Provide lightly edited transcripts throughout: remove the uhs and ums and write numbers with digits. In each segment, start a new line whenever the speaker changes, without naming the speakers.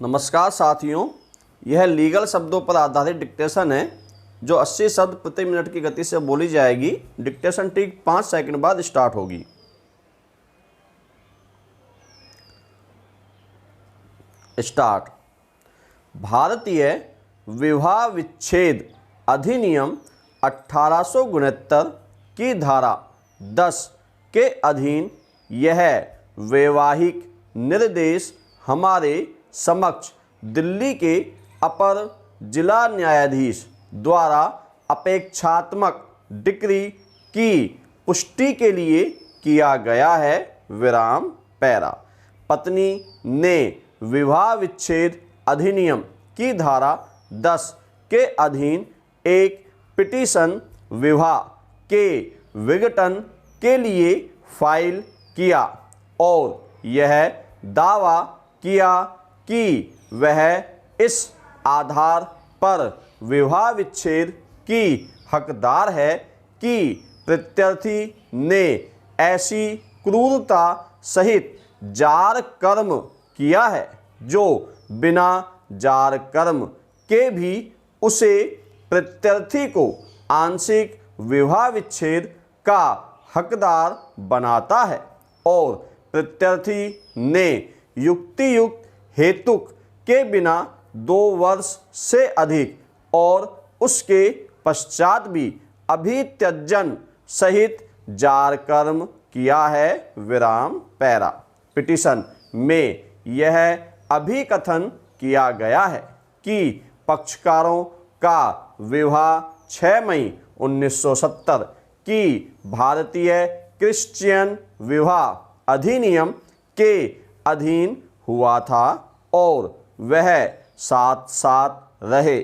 नमस्कार साथियों, यह लीगल शब्दों पर आधारित डिक्टेशन है जो 80 शब्द प्रति मिनट की गति से बोली जाएगी। डिक्टेशन ठीक 5 सेकंड बाद स्टार्ट होगी। स्टार्ट। भारतीय विवाह विच्छेद अधिनियम 1869 की धारा 10 के अधीन यह वैवाहिक निर्देश हमारे समक्ष दिल्ली के अपर जिला न्यायाधीश द्वारा अपेक्षात्मक डिक्री की पुष्टि के लिए किया गया है। विराम पैरा। पत्नी ने विवाह विच्छेद अधिनियम की धारा 10 के अधीन एक पिटीशन विवाह के विघटन के लिए फाइल किया और यह दावा किया कि वह इस आधार पर विवाह विच्छेद की हकदार है कि प्रत्यर्थी ने ऐसी क्रूरता सहित जार कर्म किया है जो बिना जार कर्म के भी उसे प्रत्यर्थी को आंशिक विवाह विच्छेद का हकदार बनाता है और प्रत्यर्थी ने युक्तियुक्त हेतुक के बिना 2 वर्ष से अधिक और उसके पश्चात भी अभित्यजन सहित जार कर्म किया है। विराम पैरा। पिटीशन में यह अभिकथन किया गया है कि पक्षकारों का विवाह 6 मई 1970 की भारतीय क्रिश्चियन विवाह अधिनियम के अधीन हुआ था और वह साथ साथ रहे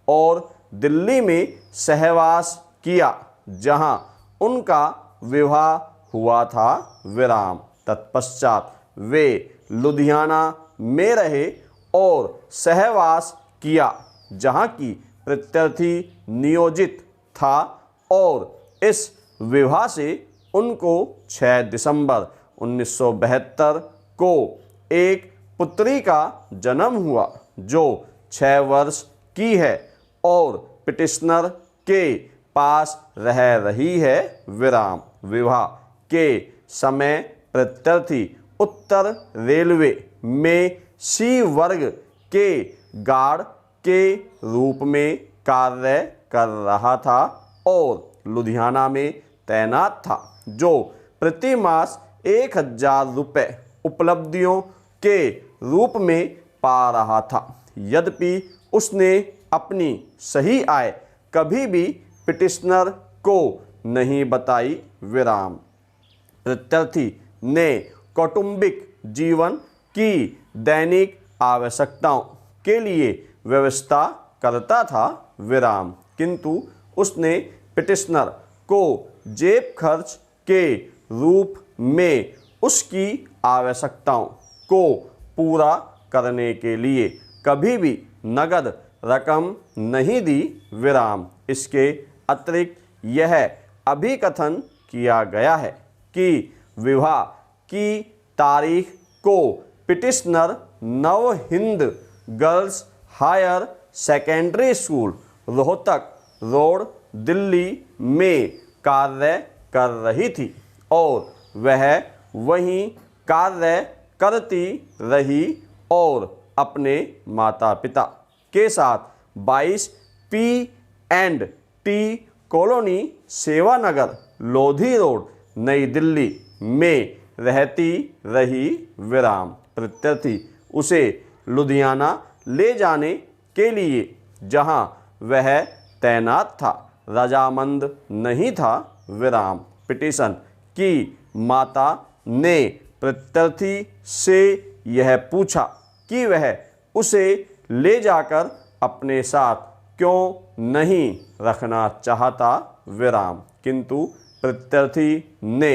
और दिल्ली में सहवास किया जहां उनका विवाह हुआ था। विराम। तत्पश्चात वे लुधियाना में रहे और सहवास किया जहां की प्रत्यर्थी नियोजित था और इस विवाह से उनको 6 दिसंबर 1972 को एक पुत्री का जन्म हुआ जो 6 वर्ष की है और पिटिशनर के पास रह रही है। विराम। विवाह के समय प्रत्यर्थी उत्तर रेलवे में सी वर्ग के गार्ड के रूप में कार्य कर रहा था और लुधियाना में तैनात था जो प्रति मास 1000 रुपये उपलब्धियों के रूप में पा रहा था। यद्यपि उसने अपनी सही आय कभी भी पिटिशनर को नहीं बताई। विराम। प्रत्यर्थी ने कौटुंबिक जीवन की दैनिक आवश्यकताओं के लिए व्यवस्था करता था। विराम। किंतु उसने पिटिशनर को जेब खर्च के रूप में उसकी आवश्यकताओं को पूरा करने के लिए कभी भी नगद रकम नहीं दी। विराम। इसके अतिरिक्त यह अभिकथन किया गया है कि विवाह की तारीख को petitioner Nav Hind girls higher secondary school Rohtak road Delhi में कार्य कर रही थी और वह वहीं कार्य करती रही और अपने माता पिता के साथ 22 P&T colony Sewanagar Lodhi road नई दिल्ली में रहती रही। विराम। प्रत्यर्थी उसे लुधियाना ले जाने के लिए जहां वह तैनात था रजामंद नहीं था। विराम। पिटीशन की माता ने प्रत्यर्थी से यह पूछा कि वह उसे ले जाकर अपने साथ क्यों नहीं रखना चाहता। विराम। किंतु प्रत्यर्थी ने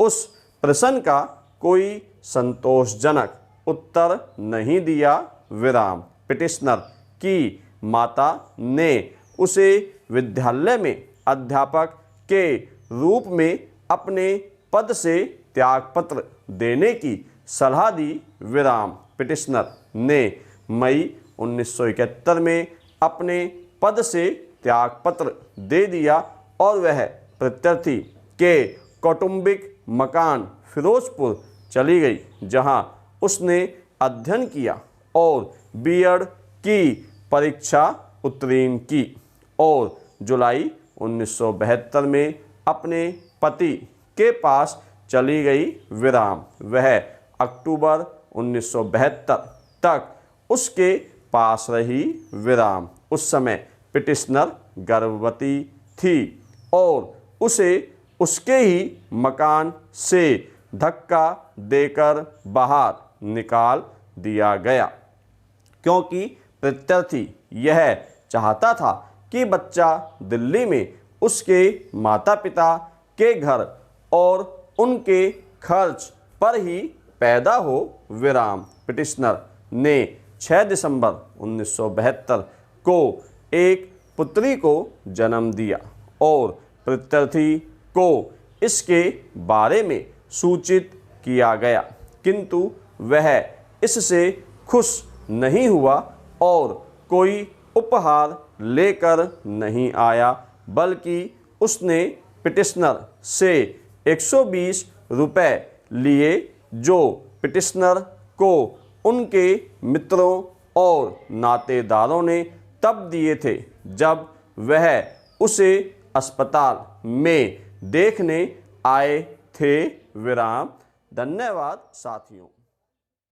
उस प्रश्न का कोई संतोषजनक उत्तर नहीं दिया। विराम। पिटिशनर की माता ने उसे विद्यालय में अध्यापक के रूप में अपने पद से त्यागपत्र देने की सलाह दी। विराम। पिटिशनर ने मई 1971 में अपने पद से त्यागपत्र दे दिया और वह प्रत्यार्थी के कौटुंबिक मकान फिरोजपुर चली गई, जहां उसने अध्ययन किया और बीएड की परीक्षा उत्तीर्ण की और जुलाई 1972 में अपने पति के पास चली गई विराम। वह अक्टूबर 1972 तक उसके पास रही विराम। उस समय पिटिशनर गर्भवती थी और उसे उसके ही मकान से धक्का देकर बाहर निकाल दिया गया, क्योंकि प्रत्यार्थी यह चाहता था कि बच्चा दिल्ली में उसके माता पिता के घर और उनके खर्च पर ही पैदा हो। विराम। पिटिशनर ने 6 दिसंबर 1972 को एक पुत्री को जन्म दिया और प्रत्यार्थी को इसके बारे में सूचित किया गया, किंतु वह इससे खुश नहीं हुआ और कोई उपहार लेकर नहीं आया, बल्कि उसने पिटिशनर से 120 रुपये लिए, जो पिटिशनर को उनके मित्रों और नातेदारों ने तब दिए थे जब वह उसे अस्पताल में देखने आए थे। विराम। धन्यवाद साथियों।